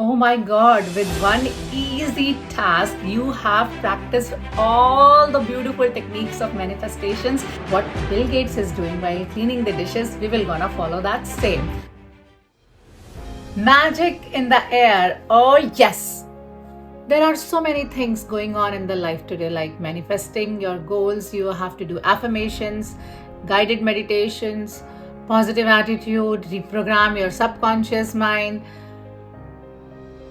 Oh my god, with one easy task, you have practiced all the beautiful techniques of manifestations. What Bill Gates is doing while cleaning the dishes, we will gonna follow that same. Magic in the air. Oh, yes. There are so many things going on in the life today, like manifesting your goals. You have to do affirmations, guided meditations, positive attitude, reprogram your subconscious mind,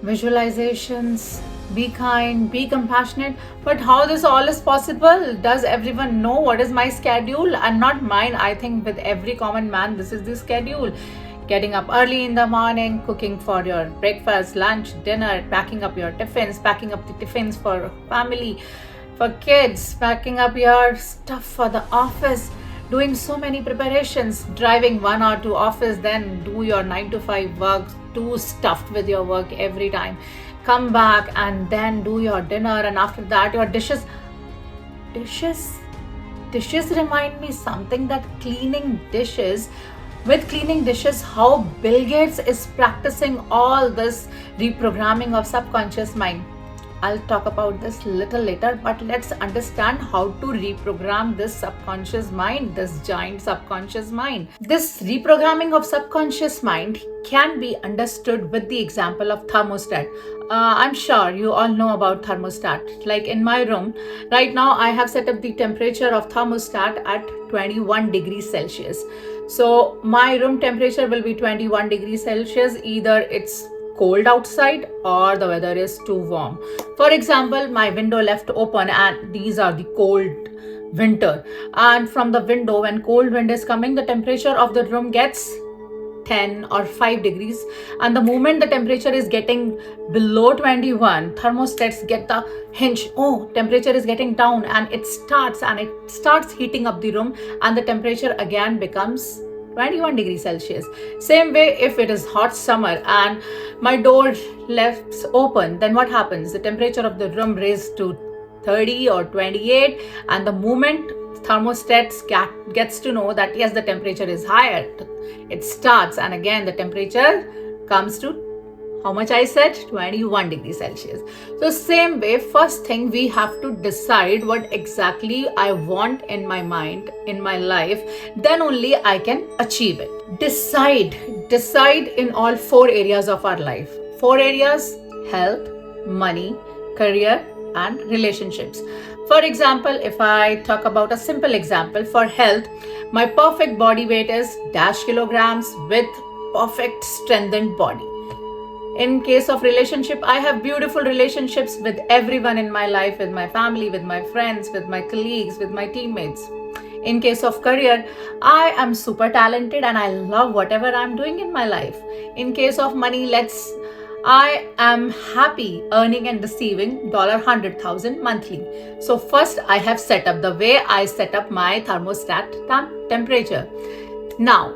visualizations, be kind, be compassionate. But how this all is possible? Does everyone know what is my schedule? And not mine. I think with every common man, this is the schedule. Getting up early in the morning, cooking for your breakfast, lunch, dinner, packing up your tiffins, packing up the tiffins for family, for kids, packing up your stuff for the office, doing so many preparations, driving 1 hour to office, then do your 9 to 5 work, too stuffed with your work every time, come back and then do your dinner, and after that your dishes remind me something, that cleaning dishes, how Bill Gates is practicing all this reprogramming of subconscious mind. I'll talk about this little later, but let's understand how to reprogram this subconscious mind, this giant subconscious mind. This reprogramming of subconscious mind can be understood with the example of thermostat. I'm sure you all know about thermostat. Like in my room, right now I have set up the temperature of thermostat at 21 degrees Celsius. So my room temperature will be 21 degrees Celsius. Either it's cold outside or the weather is too warm. For example, my window left open and these are the cold winter, and from the window, when cold wind is coming, the temperature of the room gets 10 or 5 degrees, and the moment the temperature is getting below 21, thermostats get the hinge, oh, temperature is getting down, and it starts heating up the room, and the temperature again becomes 21 degrees Celsius. Same way, if it is hot summer and my door left open, then what happens? The temperature of the room raised to 30 or 28, and the moment thermostats gets to know that yes, the temperature is higher, it starts, and again the temperature comes to how much I said? 21 degrees Celsius. So same way, first thing we have to decide what exactly I want in my mind, in my life, then only I can achieve it. Decide in all 4 areas of our life. 4 areas: health, money, career, and relationships. For example, if I talk about a simple example, for health, my perfect body weight is dash kilograms with perfect strengthened body. In case of relationship, I have beautiful relationships with everyone in my life, with my family, with my friends, with my colleagues, with my teammates. In case of career, I am super talented and I love whatever I'm doing in my life. In case of money, I am happy earning and receiving $100,000 monthly. So first I have set up the way I set up my thermostat temperature. Now,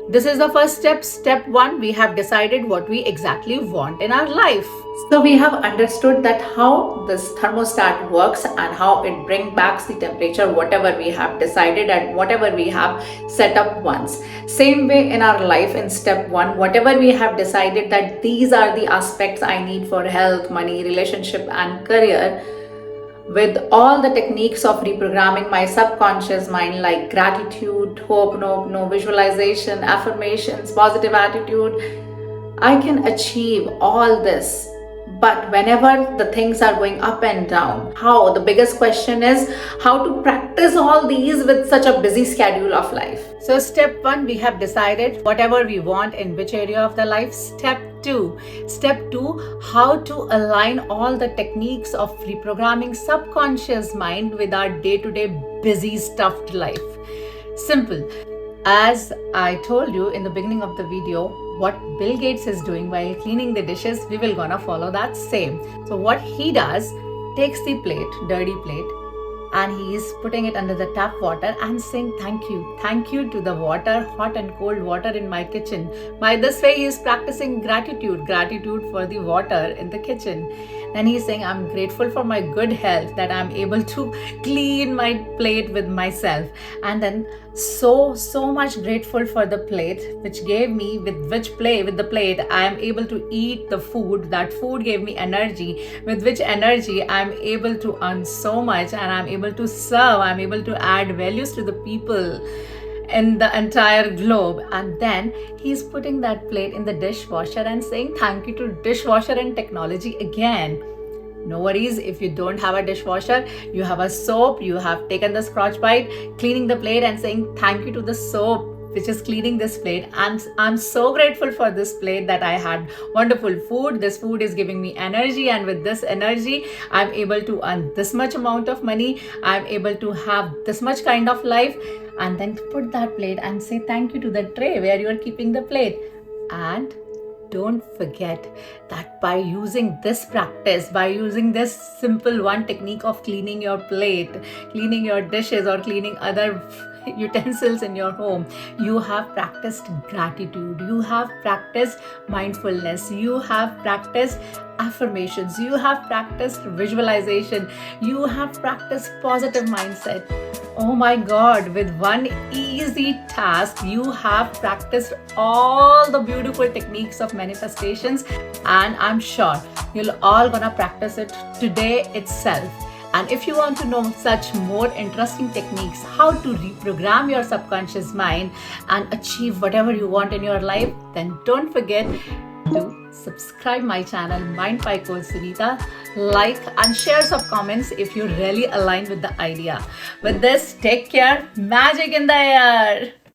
this is the first step. Step 1, we have decided what we exactly want in our life. So we have understood that how this thermostat works and how it brings back the temperature, whatever we have decided and whatever we have set up once. Same way in our life, in step 1, whatever we have decided that these are the aspects I need for health, money, relationship, and career, with all the techniques of reprogramming my subconscious mind, like gratitude, hope, no, visualization, affirmations, positive attitude, I can achieve all this. But whenever the things are going up and down, how? The biggest question is how to practice all these with such a busy schedule of life. So step 1, we have decided whatever we want in which area of the life. Step 2, how to align all the techniques of reprogramming subconscious mind with our day-to-day busy stuffed life. Simple. As I told you in the beginning of the video, what Bill Gates is doing while cleaning the dishes, we will gonna follow that same. So what he does, takes the plate, dirty plate, and he is putting it under the tap water and saying thank you to the water, hot and cold water in my kitchen. By this way, he is practicing gratitude for the water in the kitchen. Then he is saying, I'm grateful for my good health, that I'm able to clean my plate with myself. And then so much grateful for the plate which gave me, with the plate I am able to eat the food. That food gave me energy, with which energy I'm able to earn so much, and I'm able to serve, I'm able to add values to the people in the entire globe. And then he's putting that plate in the dishwasher and saying thank you to dishwasher and technology again. No worries, if you don't have a dishwasher, you have a soap. You have taken the Scotch Brite, cleaning the plate and saying thank you to the soap which is cleaning this plate. And I'm so grateful for this plate, that I had wonderful food. This food is giving me energy, and with this energy I'm able to earn this much amount of money. I'm able to have this much kind of life. And then put that plate and say thank you to the tray where you are keeping the plate. And don't forget that by using this practice, by using this simple one technique of cleaning your plate, cleaning your dishes, or cleaning other utensils in your home, you have practiced gratitude, you have practiced mindfulness, you have practiced affirmations, you have practiced visualization, you have practiced positive mindset. Oh my God, with one easy task, you have practiced all the beautiful techniques of manifestations, and I'm sure you'll all gonna practice it today itself. And if you want to know such more interesting techniques, how to reprogram your subconscious mind and achieve whatever you want in your life, then don't forget to subscribe my channel Mind by Coach Sunita, like and share some comments if you really align with the idea. With this, take care, magic in the air.